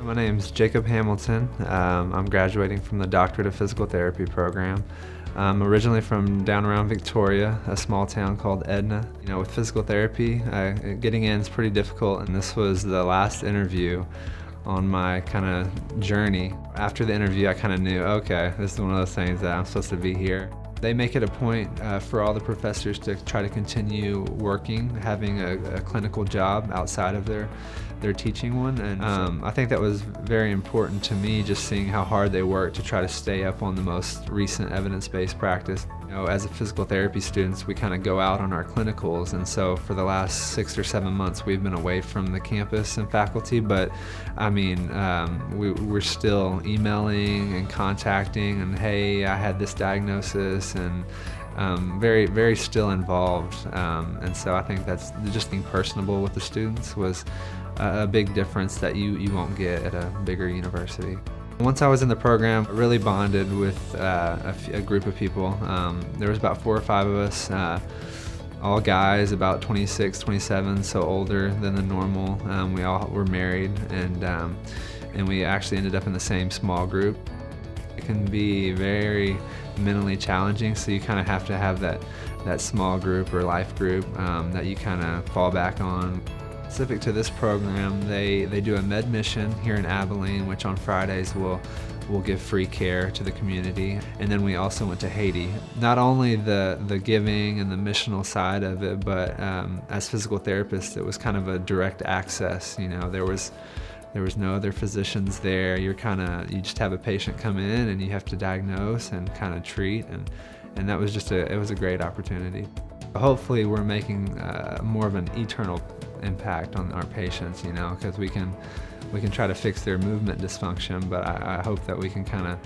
My name is Jacob Hamilton. I'm graduating from the Doctorate of Physical Therapy program. I'm originally from down around Victoria, a small town called Edna. With physical therapy, getting in is pretty difficult, and this was the last interview on my kind of journey. After the interview, I kind of knew, okay, this is one of those things that I'm supposed to be here. They make it a point for all the professors to try to continue working, having a clinical job outside of their teaching one, and I think that was very important to me, just seeing how hard they work to try to stay up on the most recent evidence-based practice. As a physical therapy students, we kind of go out on our clinicals, and so for the last 6 or 7 months we've been away from the campus and faculty, but I mean, we're still emailing and contacting, and hey, I had this diagnosis, and very, very still involved, and so I think that's just being personable with the students was a big difference that you won't get at a bigger university. Once I was in the program, I really bonded with a group of people. There was about 4 or 5 of us, all guys, about 26, 27, so older than the normal. We all were married, and we actually ended up in the same small group. It can be very mentally challenging, so you kind of have to have that small group or life group that you kind of fall back on. Specific to this program, they do a med mission here in Abilene, which on Fridays will give free care to the community. And then we also went to Haiti. Not only the giving and the missional side of it, but as physical therapists, it was kind of a direct access. There was no other physicians there. You just have a patient come in and you have to diagnose and kind of treat, and that was it was a great opportunity. Hopefully we're making more of an eternal impact on our patients, because we can try to fix their movement dysfunction, but I hope that we can kind of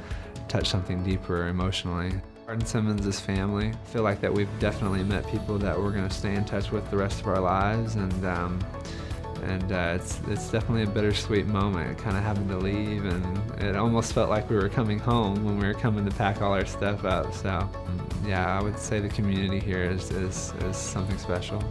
touch something deeper emotionally. Hardin-Simmons is family. I feel like that we've definitely met people that we're going to stay in touch with the rest of our lives, and it's definitely a bittersweet moment, kind of having to leave, and it almost felt like we were coming home when we were coming to pack all our stuff up. So yeah, I would say the community here is something special.